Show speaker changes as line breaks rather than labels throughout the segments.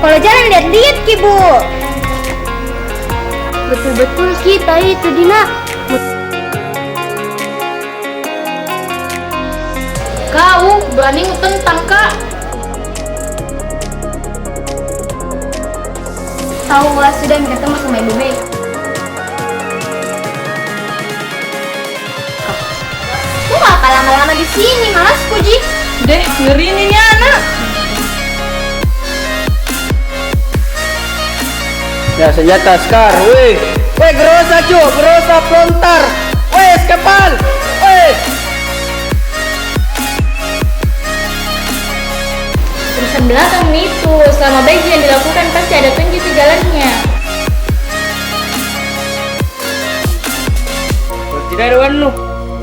Kalau jalan lihat-lihat Ki Bu. Betul-betul kita itu Dina.
Kau berani ngutentang Kak?
Tahu sudah minta ketemu sama Ibu Mei. Kok apa lama-lama di sini, Mas Puji?
Deh, ngeri nih anak.
Ya senjata Skar, weh gerosa cu, gerosa pelontar, weh kapal, weh.
Urusan belakang itu, selama baik yang dilakukan pasti ada tunjuk di jalannya.
Tidak ada wanu,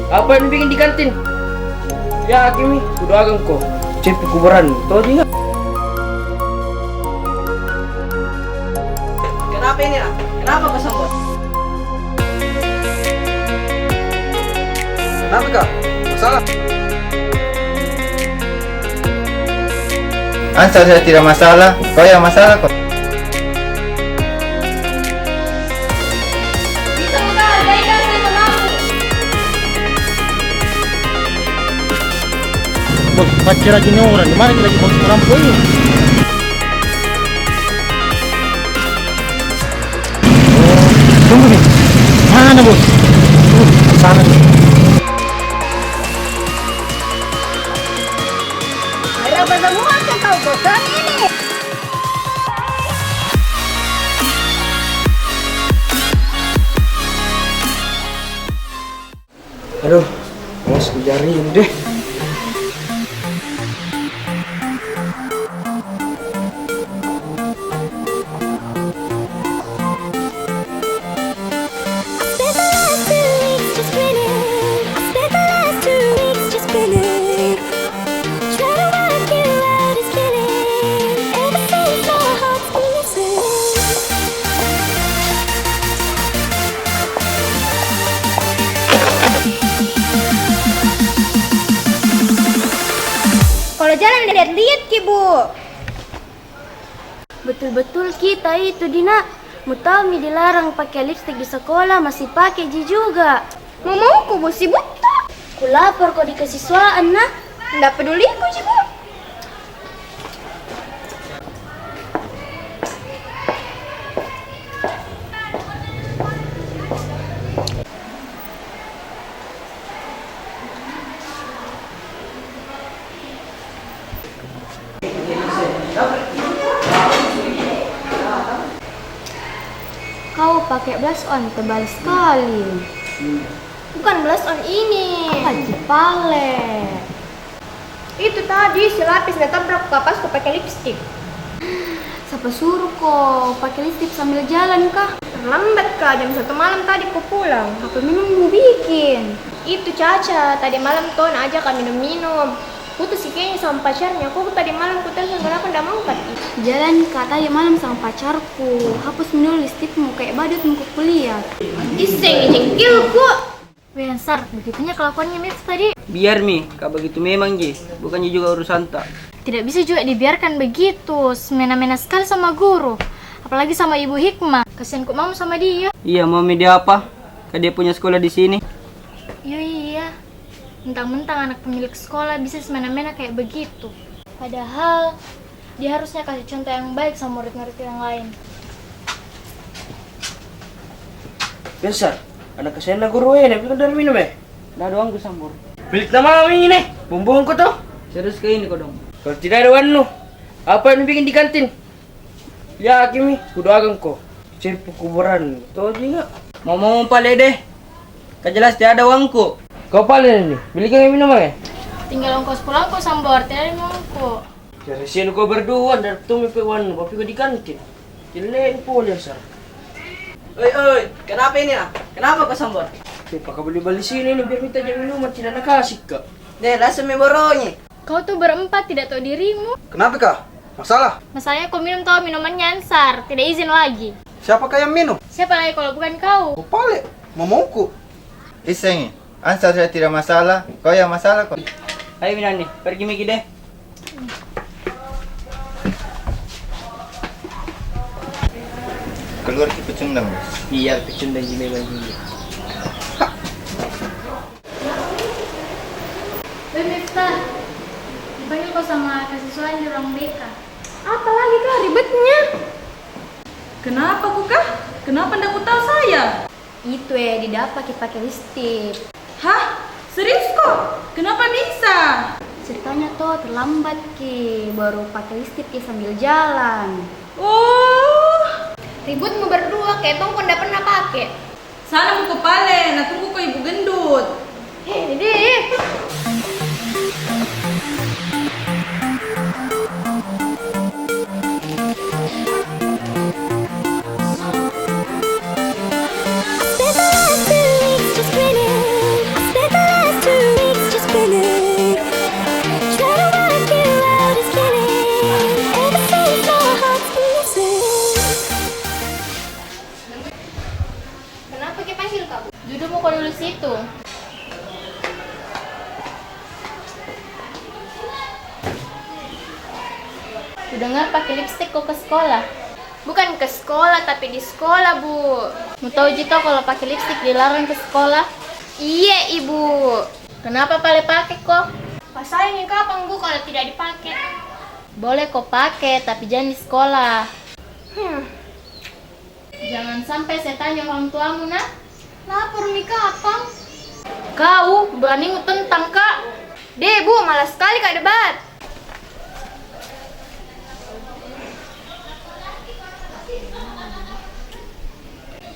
apa yang bikin di kantin? Ya Kimi, kudu agang kok, cepi kuburan, tau juga. Kenapa ini nak? Kenapa kesambut? Kenapa kak? Masalah?
Ansar saya tidak masalah, kau yang masalah kok.
Bisa menghargai kan saya mengaku.
Bos, pakai lagi nih orang, di mana lagi bos merampok ini? Tunggu nih, mana bos? Sana nih.
Ayo semua saya tahu bosan ini.
Aduh, bos kujarin deh.
Kalau jalan lihat-lihat Ki Bu. Betul-betul kita itu Dina. Mutami dilarang pakai lipstik di sekolah, masih pakai Ji juga. Mau ku Bu sibuk tak? Ku lapor kok di kesiswaan nah. Nggak peduli ku Ji Bu. Kau pakai blush on tebal sekali. Bukan blush on ini. Haji palet. Itu tadi si lapis ngetabrak kapas kau pakai lipstik. Siapa suruh kau pakai lipstik sambil jalan kah? Terlambat kah, jam 1 malam tadi kau pulang. Apa minum mau bikin? Itu Caca, tadi malam tuh ajak kami minum. Putus sih kayaknya sama pacarnya. Kok tadi malam ku telepon kenapa nggak mau angkat? Jalan kata tadi malam sama pacarku. Hapus dulu lipstikmu kayak badut mau kuliah. Iseng jengkelku. Ansar, begitunya kelakuannya Miss tadi.
Biar Mi, kak begitu memang Ji, bukannya juga urusan tak.
Tidak bisa juga dibiarkan begitu, semena-mena sekali sama guru. Apalagi sama Ibu Hikmah. Kasihan kok mau sama dia.
Iya, mau dia apa? Kan dia punya sekolah di sini.
Iya. Mentang-mentang anak pemilik sekolah bisa semena-mena kayak begitu. Padahal dia harusnya kasih contoh yang baik sama murid-murid yang lain.
Besar, anak kesana guru ini, bukan dari minum Nah doang gue sambur. Bilik nama ini, bumbung ko tuh. Serius kayak ini kok dong. Kalau tidak ada wanu, apa yang bikin di kantin? Ya Kimi, kudu agang kok. Cepu kuburan, tuh juga. Mau pale deh. Kan jelas tidak ada uangku. Kau pale ini, belikan yang minum
Tinggal ongkos pulang kok sambor, tidak ada mangko.
Jadi sih kau berdua dan tumi pe wanu, tapi kau di kantin. Jelek pun ya sar. Oi, kenapa ini nak? Kenapa kau sambor? Siapa kau beli sini nih biar minta jam minuman tidak nak kasih kak. Deh, rasa borongnya.
Kau tuh berempat tidak tahu dirimu.
Kenapa kak? Masalah?
Masalahnya kau minum tahu minumannya Ansar, tidak izin lagi.
Siapa kak yang minum?
Siapa lagi kalau bukan kau?
Oh pale, mamaku.
Iseng, Ansar saya tidak masalah, kau yang masalah kok.
Ayo Minani, pergi Miki deh.
Keluar ke pecundang, Bos.
Iya, pecundang di memang dia.
Weh Miftah, dipanggil kok sama kasiswanya di ruang BK.
Apa lagi kah ribetnya?
Kenapa kok kah? Kenapa ndak tahu saya?
Itu didapat pakai listrik.
Hah? Serius kok? Kenapa bisa?
Ceritanya tuh terlambat Ki, baru pakai listrik Ki sambil jalan.
Oh,
Ributmu berdua, kayak tong pun ndak pernah pakai.
sana mau ke pale, nah tunggu kok ibu gendut.
Hei, deh. Kenapa Ki panggil kamu?
Duduk mau kau dulu situ. Ku dengar pakai lipstik kok ke sekolah.
Bukan ke sekolah, tapi di sekolah, Bu.
Mau tahu Jito kalau pakai lipstik dilarang ke sekolah?
Iya, Ibu.
Kenapa pale pakai kok?
Pasalnya kapan, Bu, kalau tidak dipakai?
Boleh kok pakai, tapi jangan di sekolah.
Hmm.
Jangan sampai saya tanya orang tuamu, nak.
Lapor nih kapan?
Kau berani tentang Kak?
Deh, Bu, malas sekali Kak debat.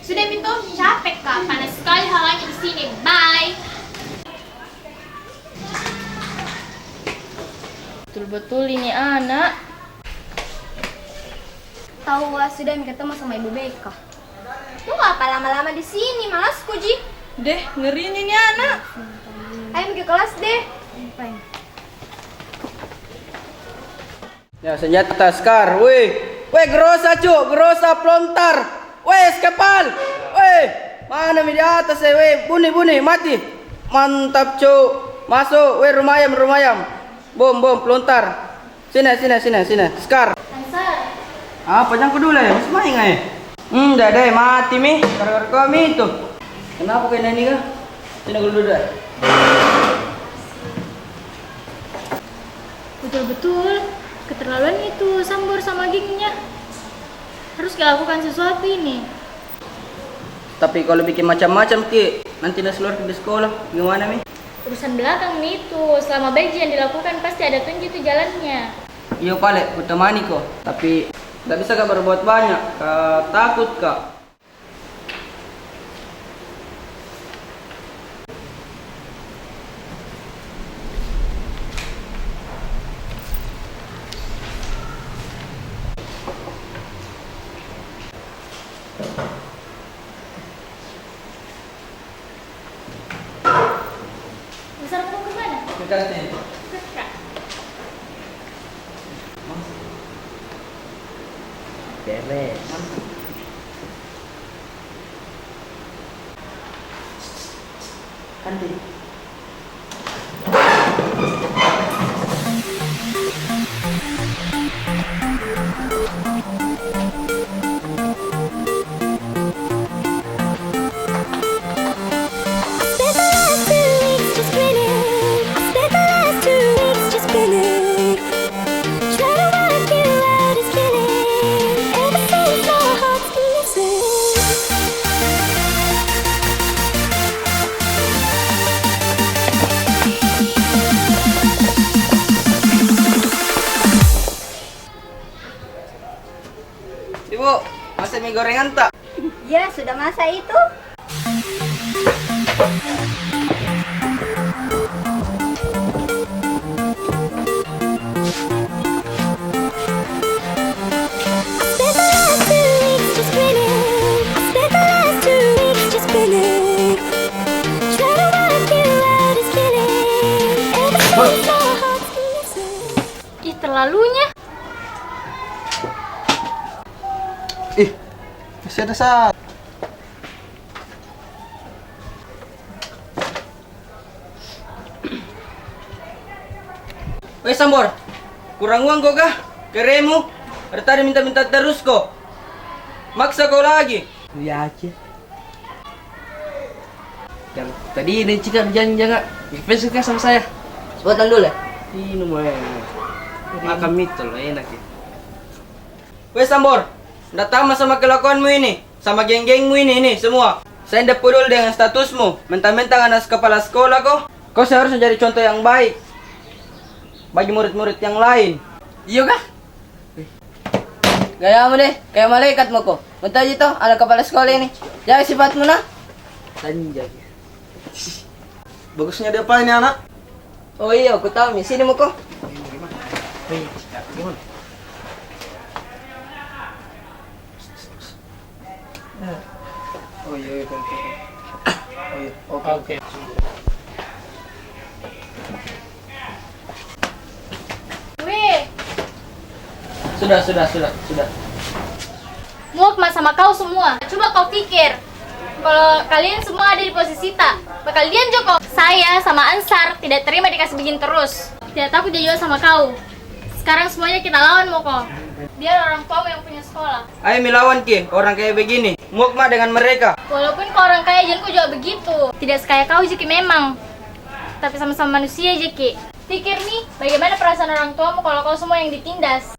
Sudah Mito, capek Kak. Panas sekali halanya di sini. Bye.
Betul-betul ini anak.
Tahu sudah ketemu sama Ibu Beka. Lu apa lama-lama di sini? Malas Ji.
Deh, ngeri ini anak.
Ayo ke kelas deh.
Ya, senjata Skar, weh. Weh, gerosa cu, gerosa pelontar. Weh, skepal. Weh, mana di atas weh. Bunyi, mati. Mantap cu. Masuk, weh, rumayam. Bom, pelontar. Sini. Skar.
Ansar,
Apa yang kedua ya? Masih main nggak ya? Dah deh, mati mi. Gara-gara kami itu. Kenapa kena ini kah? Sini dulu dah.
betul-betul keterlaluan itu Sambor sama gengnya. Harus lakukan sesuatu ini.
Tapi kalau bikin macam-macam Ki, nanti nasi keluar di sekolah, gimana mi?
Urusan belakang itu, selama baik yang dilakukan pasti ada tunjuk itu jalannya.
Iya pale, ku temani kok. Tapi nggak bisa kak berbuat banyak, kak takut kak.
Besar mau kemana?
Kasih.
Kekak.
Beres. Kantin. Ibu, masak mie gorengan tak?
Ya, sudah masa itu.
Ih, terlalunya.
Masih ada saat.
Weh Sambor, kurang uang kok kah? Keremu? Dari tadi minta-minta terus kok. Maksa kau lagi. Iya aja. Yang tadi ini Cika jangan Fans suka sama saya.
Sebutan dulu ya.
Ini mah makan mitol enak ya. Wes Sambor, nggak tamat sama kelakuanmu ini, sama geng-gengmu ini semua. Saya tidak peduli dengan statusmu, mentang-mentang anak kepala sekolah kok. Kau seharusnya jadi contoh yang baik bagi murid-murid yang lain. Iya kah?
Gayamu deh, kayak malaikat mo ko. Punta dito, anak kepala sekolah ini. Jaga sifatmu na.
Tanjay.
Bagusnya dia apa ini anak?
Oh iya, aku tahu nih. Sini mo ko.
Gimana? Oh iya, oke.
Weh,
Sudah.
muak mas sama kau semua. Coba kau pikir, kalau kalian semua ada di posisi tak, bakal kalian Joko. Saya sama Ansar tidak terima dikasih begini terus. Tidak takut dia juga sama kau. Sekarang semuanya kita lawan Moko. Dia orang tuamu yang punya sekolah.
Ayo melawan Ki, orang kayak begini. Muak mah dengan mereka.
Walaupun kau orang kaya, jangan kau juga begitu. Tidak sekaya kau Jeki memang, tapi sama-sama manusia Jeki. Pikir nih, bagaimana perasaan orang tuamu kalau kau semua yang ditindas.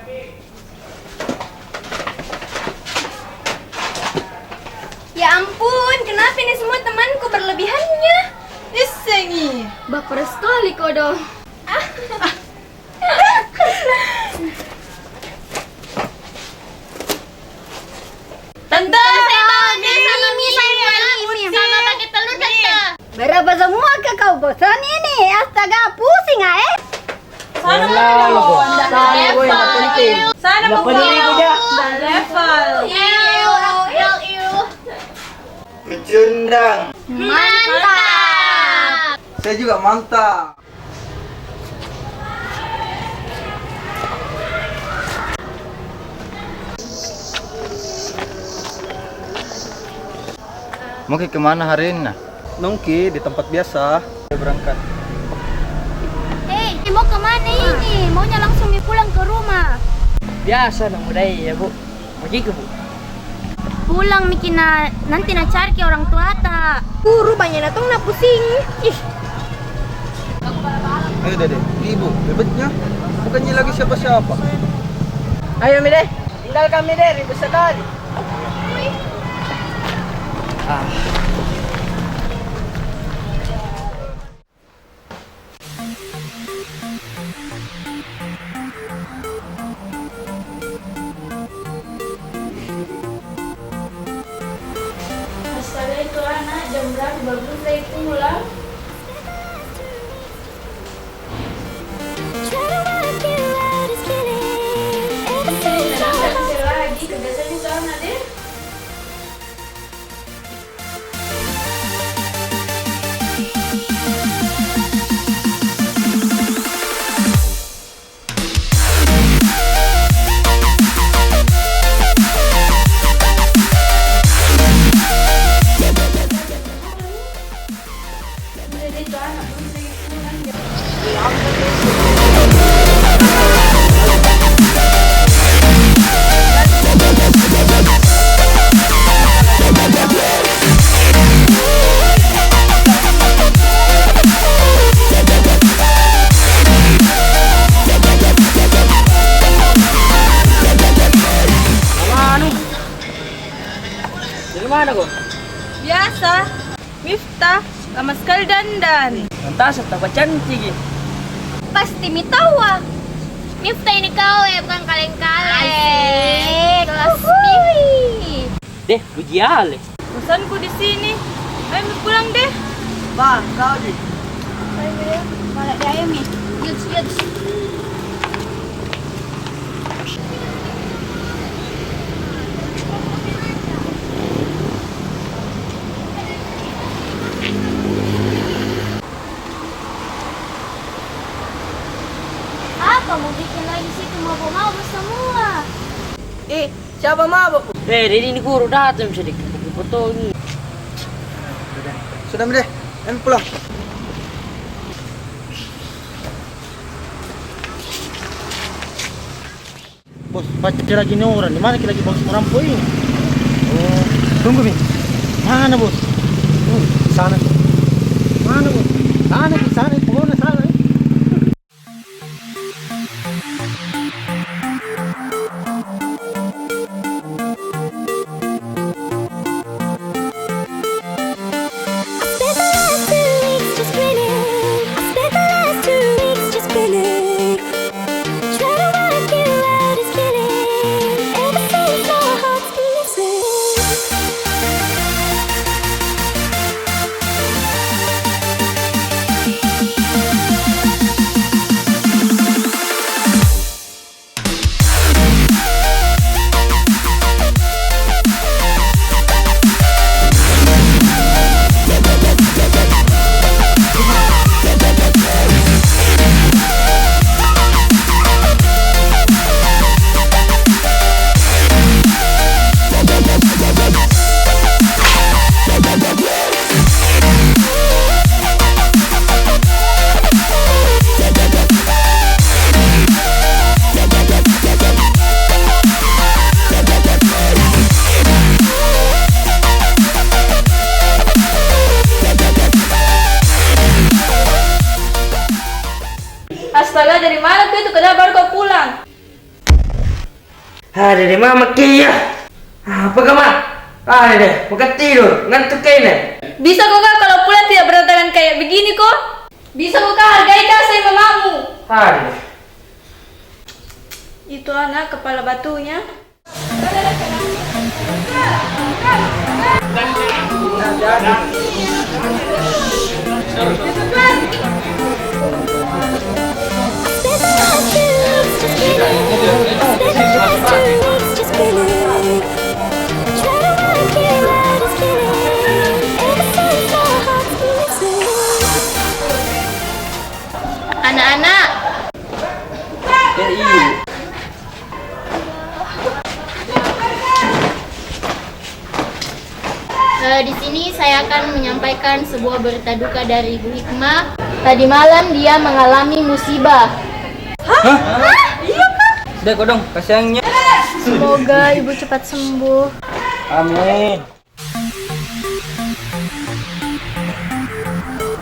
Ya ampun, kenapa ini semua temanku berlebihannya?
Isengi.
Baper sekali kau dong.
Tante.
Sama pakai telur tante.
Berapa semua ke kau bosan ini? Astaga, pusing ah.
Sana mo Sana mo level.
Pecundang.
Mantap.
Saya juga mantap.
Mau ke kemana hari ini?
Nongki di tempat biasa. Saya berangkat.
Hei, mau kemana ini? Maunya langsung pulang ke rumah.
Biasa dong budaya ya Bu. Pergi ke Bu.
Pulang mikina nanti na cari ke orang tua ta. Rupanya datang na pusing. Ih,
Ayo deh, ibu, bebetnya. Bukannya lagi siapa-siapa.
Ayo mi deh. Tinggal kami deh, ribut sekali.
Astaga itu anak jam berapa baru saya pulang. Lagi kebiasaan di sana deh.
Dari mana kok?
Biasa. Miftah, lama sekali dandan.
Lantas tambah cantik ya.
pasti mi tawa.
Miftah ini kau ya, bukan kaleng-kaleng.
Kelas
Deh, puji ale.
Bosanku di sini. Ayo pulang deh.
Bang, kau di.
malah dia ayam nih.
Yuts, yuts.
Apa mau bikin lagi situ mabuk-mabuk semua?
Siapa mabuk?
Ini guru datang bisa foto ini.
Sudah deh, ayo pulang.
Bos, pasti lagi nih orang. Di mana lagi bos rampo ini?
Tunggu, Mi. Mana, Bos? Di sana. Mana, Bos? Sana, di sana. Pokoknya sana.
Astaga, dari mana tuh itu? Kenapa baru kau pulang?
Dari mama kia. Apa kamu? Deh, bukan tidur, ngantuk kayaknya.
Bisa kok kak kalau pulang tidak berantakan kayak begini kok? Bisa kok kak, hargai kasih mamamu.
Deh.
Itu anak kepala batunya.
Anak-anak,
Iya.
di sini saya akan menyampaikan sebuah berita duka dari Ibu Hikmah. Tadi malam dia mengalami musibah.
Sudah kok dong, kasihannya.
Semoga Ibu cepat sembuh.
Amin.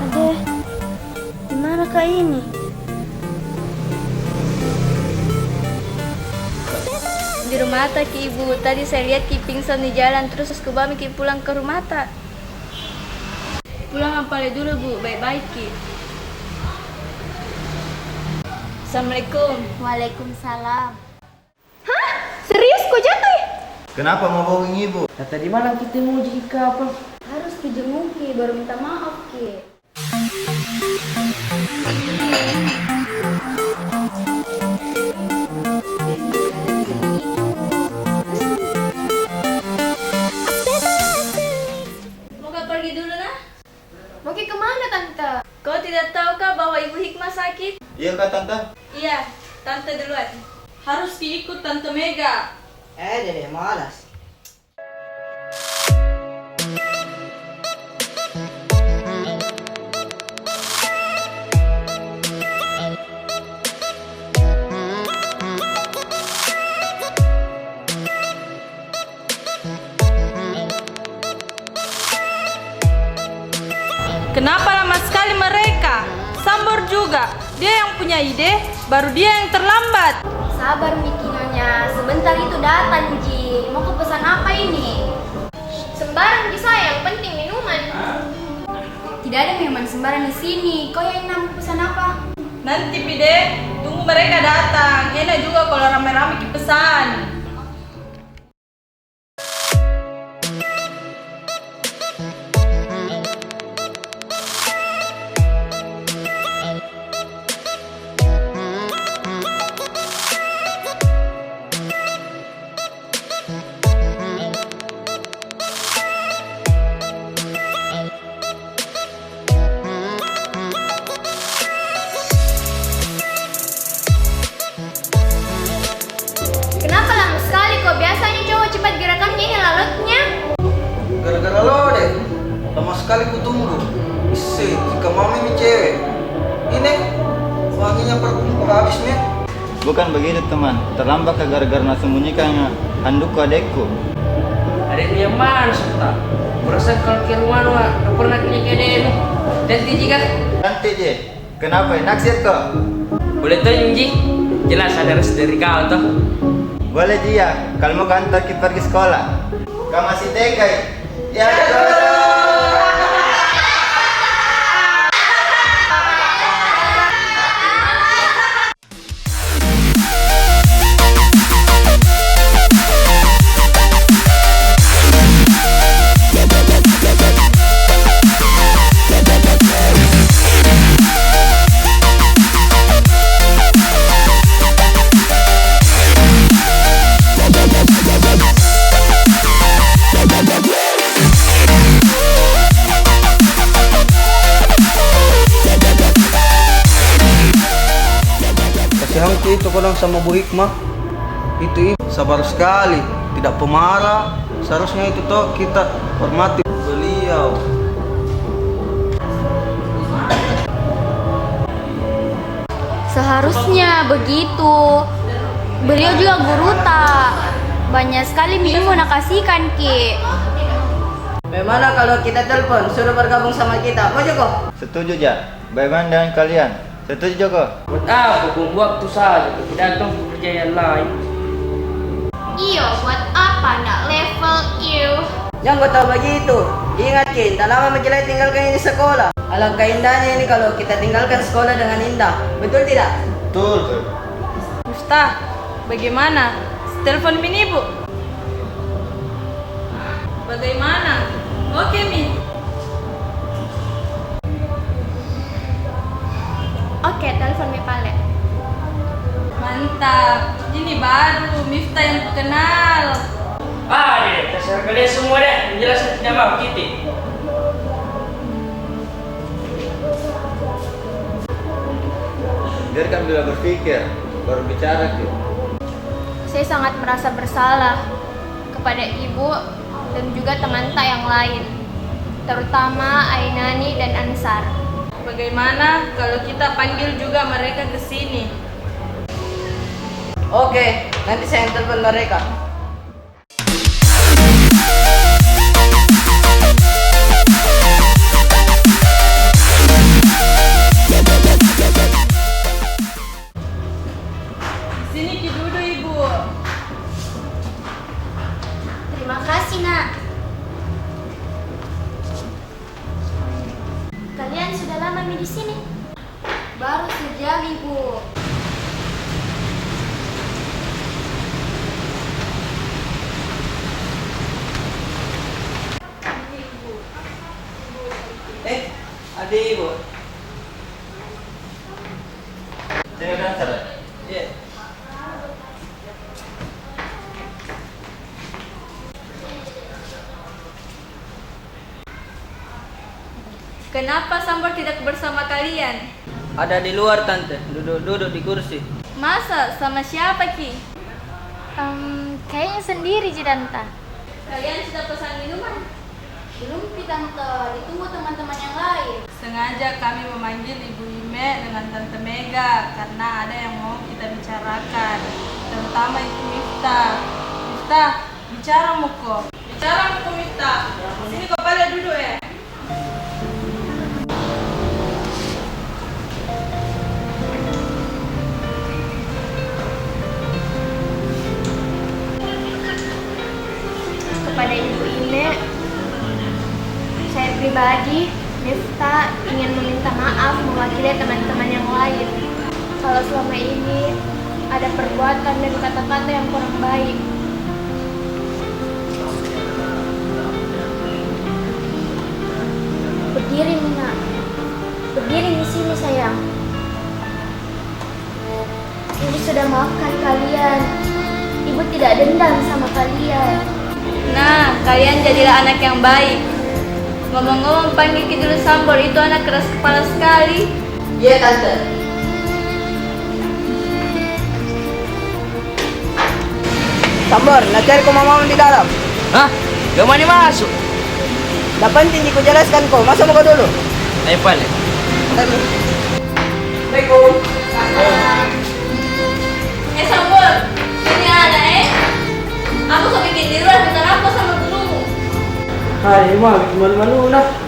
Aduh, gimana kak ini?
Di rumah tak Ki Ibu. Tadi saya lihat Ki pingsan di jalan terus ke bami Ki pulang ke rumah tak. Pulang apa dulu Bu, baik-baik Ki. Assalamualaikum.
Waalaikumsalam.
Serius kok jatuh?
Kenapa mau bohong ibu?
Tadi malam kita mau jika apa?
Harus kejenguk Ki, baru minta maaf Ki.
Mau kau pergi dulu nah?
Mau Ki kemana tante?
Kau tidak tahukah bahwa Ibu Hikmah sakit?
Iya kak tante?
Iya, tante duluan. Harus Ki ikut tante Mega.
Dede, malas.
Kenapa lama sekali mereka? Sambor juga. Dia yang punya ide, baru dia yang terlambat.
Sabar Mikinyonya, sebentar itu datang Ji. Mau ke pesan apa ini?
Sembarang di saya, yang penting minuman.
Tidak ada minuman sembarang di sini. Kau yang mau pesan apa?
Nanti Pide, tunggu mereka datang. Enak juga kalau rame-rame ki pesan.
Kenapa lama sekali kok? Biasanya cowok cepat gerakannya, ini lalutnya.
Gara-gara lo deh. Lama sekali ku tunggu. Isi, jika mami ini cewek. Ini wanginya perkumpul habis nih.
Bukan begitu teman, terlambat ke gara-gara nak sembunyikan handukku adekku.
Ada yang mana serta? Merasa kalau ke rumah nua, nggak pernah punya kede nih. Dan Ji kah?
Nanti Je, kenapa naksir kok?
Boleh tuh Ji, jelas ada restu dari kau toh.
Boleh Ji ya, kalau mau kantor kita pergi sekolah. Kau masih TK ya? Ya,
Kasihanku itu kadang sama Bu Hikmah. Itu ibu sabar sekali, tidak pemarah. Seharusnya itu toh kita hormati beliau.
Seharusnya begitu. Beliau juga guru tak. Banyak sekali minum nakasihkan Ki.
Bagaimana kalau kita telepon, suruh bergabung sama kita? Apa Joko?
setuju Ja. Bagaimana dengan kalian? Setuju Joko?
Buat apa buang waktu saja? Tidak datang pekerjaan lain.
Iyo, buat apa nak level you?
Jangan kau tahu begitu. Ingat Ki, tak lama menjelai tinggalkan ini sekolah. Alangkah indahnya ini kalau kita tinggalkan sekolah dengan indah. Betul tidak?
Betul.
Miftah, bagaimana? Telepon Min Ibu. Bagaimana? Oke Min.
Oke, telepon Mi Pale.
Mantap. Ini baru Miftah yang ku kenal.
Deh, terserah kalian semua deh. Yang jelas saya tidak mau Kitty.
Biarkan dia berpikir, baru bicara Ki.
Saya sangat merasa bersalah kepada ibu dan juga teman tak yang lain, terutama Ainani dan Ansar.
Bagaimana kalau kita panggil juga mereka ke sini?
Oke, nanti saya yang telepon mereka.
Sini Ki duduk Ibu.
Terima kasih nak. Kalian sudah lama di sini? Baru sejam Ibu.
Ada ibu.
Saya udah antar.
Iya.
Kenapa Sambor tidak bersama kalian?
Ada di luar tante, duduk di kursi.
Masa? Sama siapa Ki?
Kayaknya sendiri Jidanta.
Kalian sudah pesan minuman?
Belum Tante, ditunggu teman-teman yang lain.
Sengaja kami memanggil Ibu Ime dengan Tante Mega karena ada yang mau kita bicarakan, terutama itu Miftah. Miftah, bicara Muko. Bicara Muko Miftah. Sini kau pada duduk ya.
Kepada Ibu Ine, saya pribadi, Miftah ingin meminta maaf mewakili teman-teman yang lain. Kalau selama ini ada perbuatan dan kata-kata yang kurang baik. Berdiri Mina, berdiri di sini sayang. Ibu sudah maafkan kalian. Ibu tidak dendam sama kalian.
Nah, kalian jadilah anak yang baik. Ngomong-ngomong, panggil Ki dulu Sambor, itu anak keras kepala sekali.
Iya Tante. Sambor, nak cari kau mama di dalam.
Hah? Gak mau masuk?
Dah penting ku jelaskan kau. Masuk kau dulu.
Ayo balik.
Assalamualaikum.
Sambor, ini ada Aku kau bikin di luar, bentar aku sama gurumu.
Hai, mah malu-malu dah.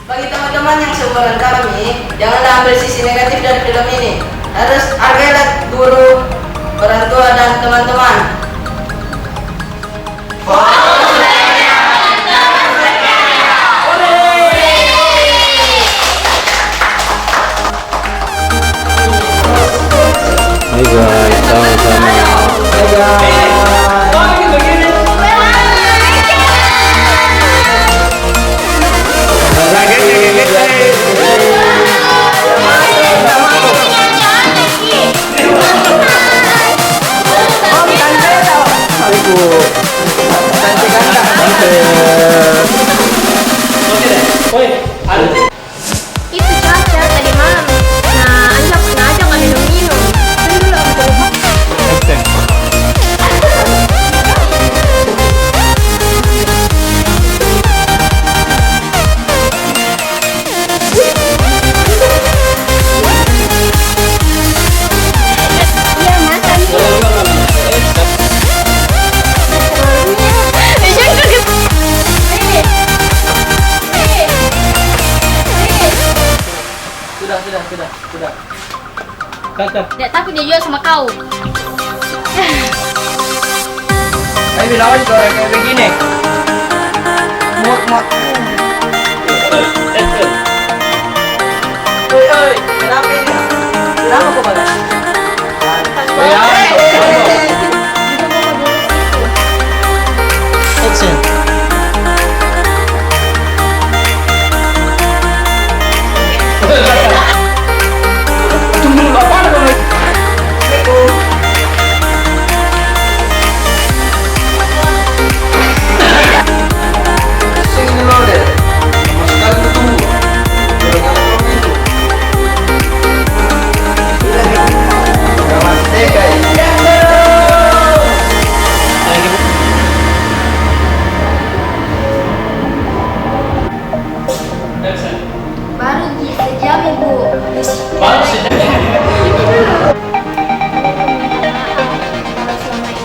Bagi teman-teman yang seumuran kami, janganlah ambil sisi negatif dari film ini. Harus hargailah guru, orang tua, dan teman-teman.
Hai guys, sama-sama.
Itu Caca tadi malam. Nah, ngajak nggak minum-minum. Kan dulu aku iya mantan.
Sudah. Kakak,
Tidak takut dia jual sama kau.
ayo bilang aja kalau kayak begini. Muak.
Oi, kenapa ini? Kenapa kau balas? Action.
Tunggu apa ada kamu?
Sing ini loh deh. Sama sekali ketemu. Gara-gara film itu.
Mas Tegai.
Baru sejam ibu.
Baru sejam.
Kalau selama ini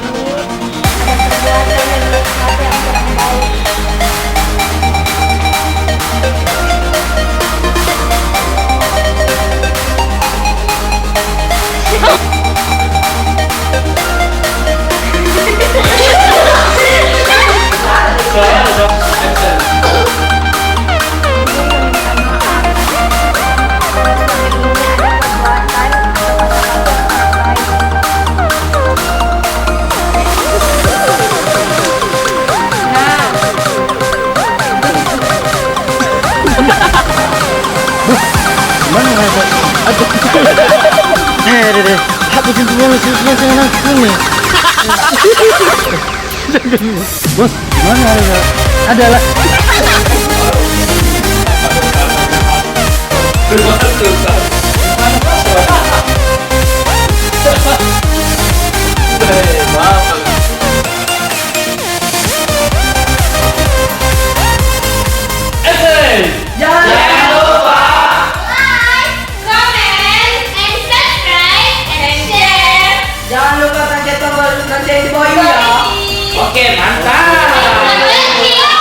ada perbuatan yang bersifat yang kurang baik.
Bos, gimana adalah
Jangan doain ya.
Oke, mantap.